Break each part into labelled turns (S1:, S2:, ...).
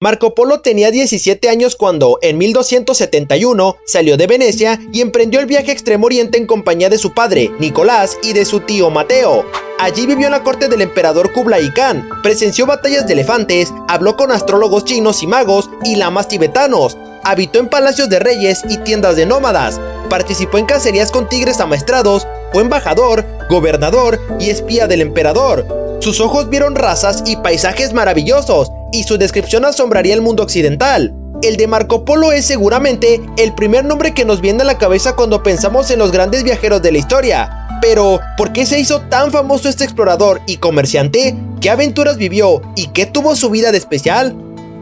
S1: Marco Polo tenía 17 años cuando, en 1271, salió de Venecia y emprendió el viaje a Extremo Oriente en compañía de su padre, Nicolás, y de su tío Mateo. Allí vivió en la corte del emperador Kublai Khan, presenció batallas de elefantes, habló con astrólogos chinos y magos y lamas tibetanos, habitó en palacios de reyes y tiendas de nómadas, participó en cacerías con tigres amaestrados, fue embajador, gobernador y espía del emperador. Sus ojos vieron razas y paisajes maravillosos, y su descripción asombraría el mundo occidental. El de Marco Polo es seguramente el primer nombre que nos viene a la cabeza cuando pensamos en los grandes viajeros de la historia. Pero, ¿por qué se hizo tan famoso este explorador y comerciante? ¿Qué aventuras vivió y qué tuvo su vida de especial?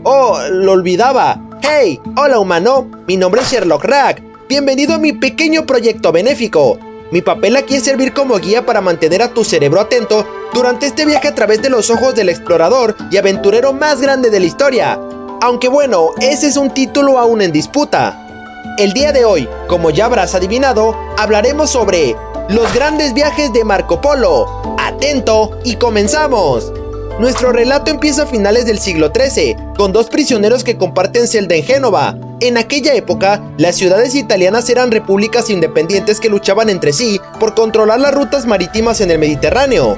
S1: ¡Oh, lo olvidaba! ¡Hey! ¡Hola humano! Mi nombre es Sherlock Rack. Bienvenido a mi pequeño proyecto benéfico. Mi papel aquí es servir como guía para mantener a tu cerebro atento durante este viaje a través de los ojos del explorador y aventurero más grande de la historia. Aunque bueno, ese es un título aún en disputa. El día de hoy, como ya habrás adivinado, hablaremos sobre los grandes viajes de Marco Polo. ¡Atento! ¡Y comenzamos! Nuestro relato empieza a finales del siglo XIII, con dos prisioneros que comparten celda en Génova. En aquella época, las ciudades italianas eran repúblicas independientes que luchaban entre sí por controlar las rutas marítimas en el Mediterráneo.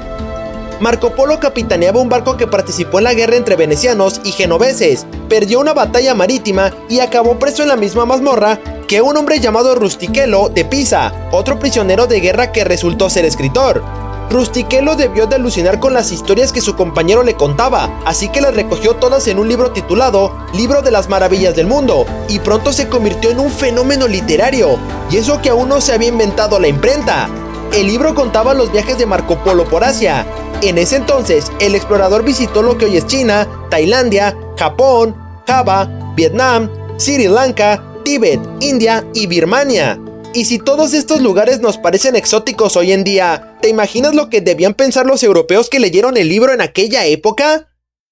S1: Marco Polo capitaneaba un barco que participó en la guerra entre venecianos y genoveses, perdió una batalla marítima y acabó preso en la misma mazmorra que un hombre llamado Rustichello de Pisa, otro prisionero de guerra que resultó ser escritor. Rustichello debió de alucinar con las historias que su compañero le contaba, así que las recogió todas en un libro titulado Libro de las Maravillas del Mundo, y pronto se convirtió en un fenómeno literario, y eso que aún no se había inventado la imprenta. El libro contaba los viajes de Marco Polo por Asia. En ese entonces, el explorador visitó lo que hoy es China, Tailandia, Japón, Java, Vietnam, Sri Lanka, Tíbet, India y Birmania. Y si todos estos lugares nos parecen exóticos hoy en día, ¿te imaginas lo que debían pensar los europeos que leyeron el libro en aquella época?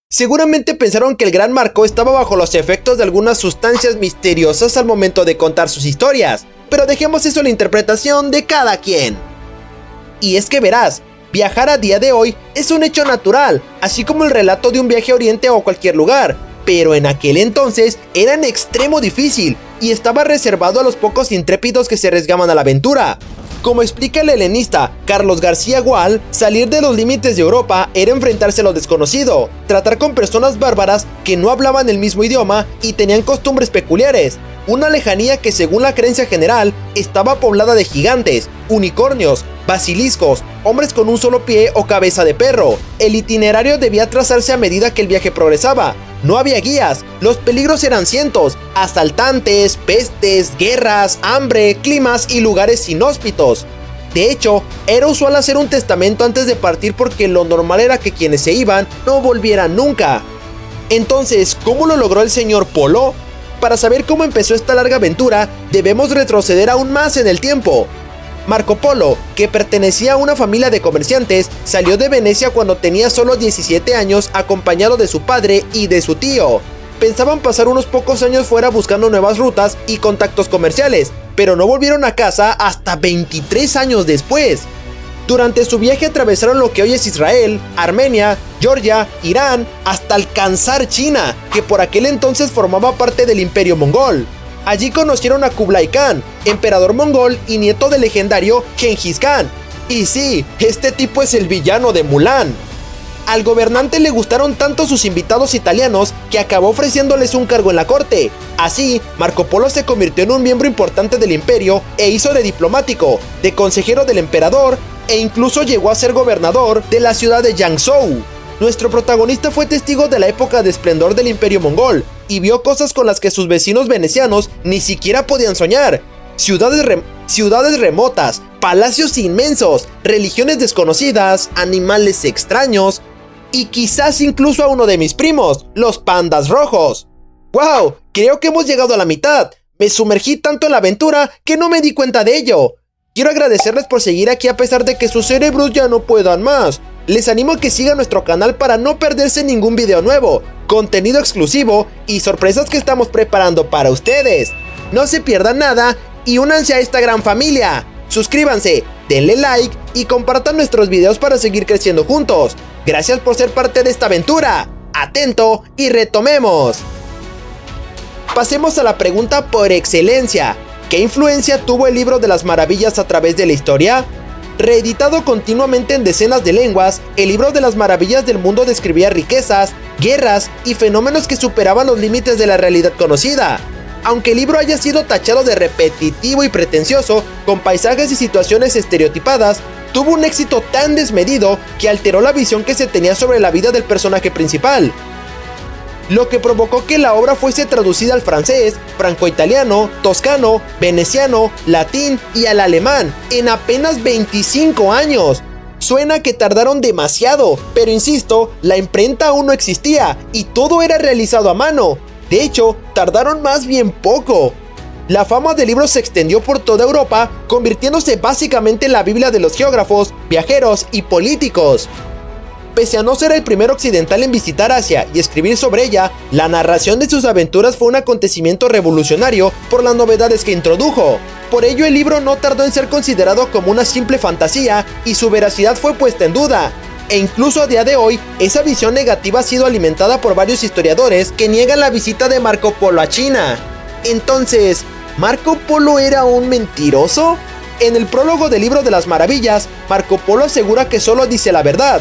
S1: Seguramente pensaron que el gran Marco estaba bajo los efectos de algunas sustancias misteriosas al momento de contar sus historias, pero dejemos eso a la interpretación de cada quien. Y es que verás, viajar a día de hoy es un hecho natural, así como el relato de un viaje a Oriente o a cualquier lugar, pero en aquel entonces era en extremo difícil y estaba reservado a los pocos intrépidos que se arriesgaban a la aventura. Como explica el helenista Carlos García Gual, salir de los límites de Europa era enfrentarse a lo desconocido, tratar con personas bárbaras que no hablaban el mismo idioma y tenían costumbres peculiares, una lejanía que según la creencia general estaba poblada de gigantes, unicornios, basiliscos, hombres con un solo pie o cabeza de perro. El itinerario debía trazarse a medida que el viaje progresaba. No había guías, los peligros eran cientos, asaltantes, pestes, guerras, hambre, climas y lugares inhóspitos. De hecho, era usual hacer un testamento antes de partir porque lo normal era que quienes se iban no volvieran nunca. Entonces, ¿cómo lo logró el señor Polo? Para saber cómo empezó esta larga aventura, debemos retroceder aún más en el tiempo. Marco Polo, que pertenecía a una familia de comerciantes, salió de Venecia cuando tenía solo 17 años acompañado de su padre y de su tío. Pensaban pasar unos pocos años fuera buscando nuevas rutas y contactos comerciales, pero no volvieron a casa hasta 23 años después. Durante su viaje atravesaron lo que hoy es Israel, Armenia, Georgia, Irán, hasta alcanzar China, que por aquel entonces formaba parte del Imperio Mongol. Allí conocieron a Kublai Khan, emperador mongol y nieto del legendario Genghis Khan. Y sí, este tipo es el villano de Mulan. Al gobernante le gustaron tanto sus invitados italianos que acabó ofreciéndoles un cargo en la corte. Así, Marco Polo se convirtió en un miembro importante del imperio e hizo de diplomático, de consejero del emperador e incluso llegó a ser gobernador de la ciudad de Jiangzhou. Nuestro protagonista fue testigo de la época de esplendor del imperio mongol y vio cosas con las que sus vecinos venecianos ni siquiera podían soñar. Ciudades remotas, palacios inmensos, religiones desconocidas, animales extraños y quizás incluso a uno de mis primos, los pandas rojos. ¡Wow! Creo que hemos llegado a la mitad. Me sumergí tanto en la aventura que no me di cuenta de ello. Quiero agradecerles por seguir aquí a pesar de que sus cerebros ya no puedan más. Les animo a que sigan nuestro canal para no perderse ningún video nuevo, contenido exclusivo y sorpresas que estamos preparando para ustedes. No se pierdan nada y únanse a esta gran familia. Suscríbanse, denle like y compartan nuestros videos para seguir creciendo juntos. Gracias por ser parte de esta aventura. Atento y retomemos. Pasemos a la pregunta por excelencia. ¿Qué influencia tuvo el libro de las maravillas a través de la historia? Reeditado continuamente en decenas de lenguas, el libro de las maravillas del mundo describía riquezas, guerras y fenómenos que superaban los límites de la realidad conocida. Aunque el libro haya sido tachado de repetitivo y pretencioso, con paisajes y situaciones estereotipadas, tuvo un éxito tan desmedido que alteró la visión que se tenía sobre la vida del personaje principal, lo que provocó que la obra fuese traducida al francés, franco-italiano, toscano, veneciano, latín y al alemán en apenas 25 años. Suena que tardaron demasiado, pero insisto, la imprenta aún no existía y todo era realizado a mano. De hecho, tardaron más bien poco. La fama del libro se extendió por toda Europa, convirtiéndose básicamente en la Biblia de los geógrafos, viajeros y políticos. Pese a no ser el primer occidental en visitar Asia y escribir sobre ella, la narración de sus aventuras fue un acontecimiento revolucionario por las novedades que introdujo. Por ello, el libro no tardó en ser considerado como una simple fantasía y su veracidad fue puesta en duda. E incluso a día de hoy, esa visión negativa ha sido alimentada por varios historiadores que niegan la visita de Marco Polo a China. Entonces, ¿Marco Polo era un mentiroso? En el prólogo del libro de las maravillas, Marco Polo asegura que solo dice la verdad.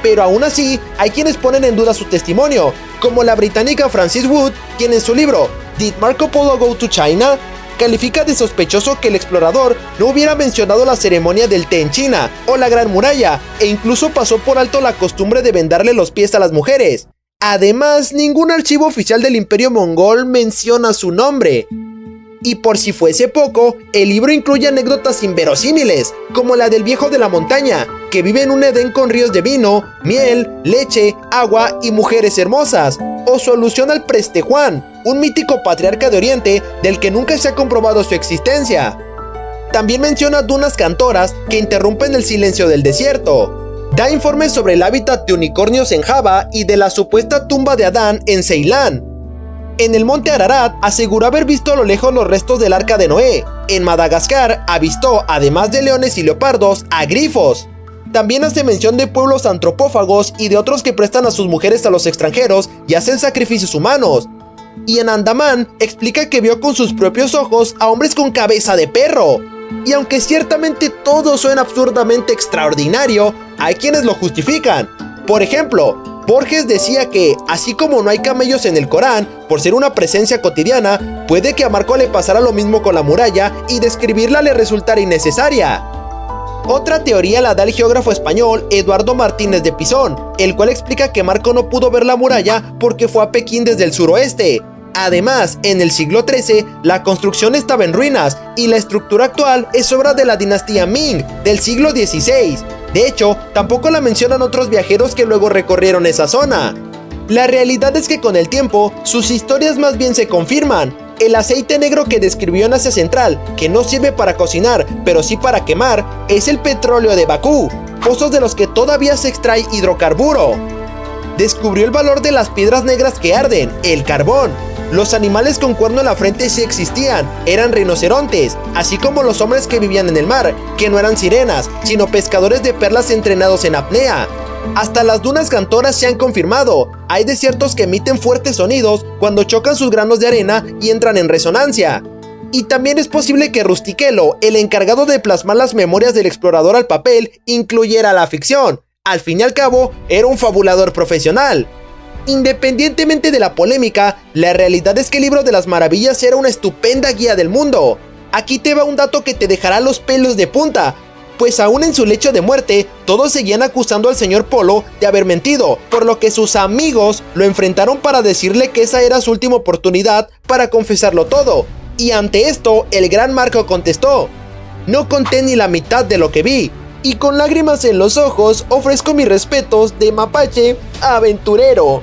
S1: Pero aún así, hay quienes ponen en duda su testimonio, como la británica Frances Wood, quien en su libro ¿Did Marco Polo go to China?, califica de sospechoso que el explorador no hubiera mencionado la ceremonia del té en China o la Gran Muralla, e incluso pasó por alto la costumbre de vendarle los pies a las mujeres. Además, ningún archivo oficial del Imperio Mongol menciona su nombre. Y por si fuese poco, el libro incluye anécdotas inverosímiles, como la del viejo de la montaña, que vive en un Edén con ríos de vino, miel, leche, agua y mujeres hermosas, o su alusión al Preste Juan, un mítico patriarca de Oriente del que nunca se ha comprobado su existencia. También menciona dunas cantoras que interrumpen el silencio del desierto. Da informes sobre el hábitat de unicornios en Java y de la supuesta tumba de Adán en Ceilán. En el monte Ararat aseguró haber visto a lo lejos los restos del arca de Noé. En Madagascar avistó, además de leones y leopardos, a grifos. También hace mención de pueblos antropófagos y de otros que prestan a sus mujeres a los extranjeros y hacen sacrificios humanos. Y en Andamán explica que vio con sus propios ojos a hombres con cabeza de perro. Y aunque ciertamente todo suena absurdamente extraordinario, hay quienes lo justifican. Por ejemplo, Borges decía que, así como no hay camellos en el Corán, por ser una presencia cotidiana, puede que a Marco le pasara lo mismo con la muralla y describirla le resultara innecesaria. Otra teoría la da el geógrafo español Eduardo Martínez de Pisón, el cual explica que Marco no pudo ver la muralla porque fue a Pekín desde el suroeste. Además, en el siglo XIII, la construcción estaba en ruinas y la estructura actual es obra de la dinastía Ming, del siglo XVI. De hecho, tampoco la mencionan otros viajeros que luego recorrieron esa zona. La realidad es que con el tiempo, sus historias más bien se confirman. El aceite negro que describió en Asia Central, que no sirve para cocinar, pero sí para quemar, es el petróleo de Bakú, pozos de los que todavía se extrae hidrocarburo. Descubrió el valor de las piedras negras que arden, el carbón. Los animales con cuerno en la frente sí existían, eran rinocerontes, así como los hombres que vivían en el mar, que no eran sirenas, sino pescadores de perlas entrenados en apnea. Hasta las dunas cantoras se han confirmado, hay desiertos que emiten fuertes sonidos cuando chocan sus granos de arena y entran en resonancia. Y también es posible que Rustichello, el encargado de plasmar las memorias del explorador al papel, incluyera la ficción. Al fin y al cabo, era un fabulador profesional. Independientemente de la polémica, la realidad es que el libro de las maravillas era una estupenda guía del mundo. Aquí te va un dato que te dejará los pelos de punta, pues aún en su lecho de muerte, todos seguían acusando al señor Polo de haber mentido, por lo que sus amigos lo enfrentaron para decirle que esa era su última oportunidad para confesarlo todo. Y ante esto, el gran Marco contestó: "No conté ni la mitad de lo que vi, y con lágrimas en los ojos ofrezco mis respetos de mapache a aventurero".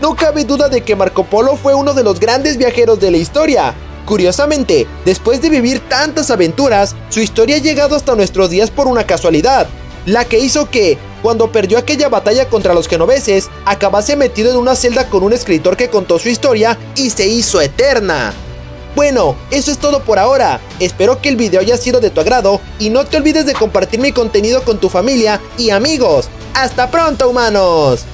S1: No cabe duda de que Marco Polo fue uno de los grandes viajeros de la historia. Curiosamente, después de vivir tantas aventuras, su historia ha llegado hasta nuestros días por una casualidad, la que hizo que, cuando perdió aquella batalla contra los genoveses, acabase metido en una celda con un escritor que contó su historia y se hizo eterna. Bueno, eso es todo por ahora. Espero que el video haya sido de tu agrado y no te olvides de compartir mi contenido con tu familia y amigos. ¡Hasta pronto, humanos!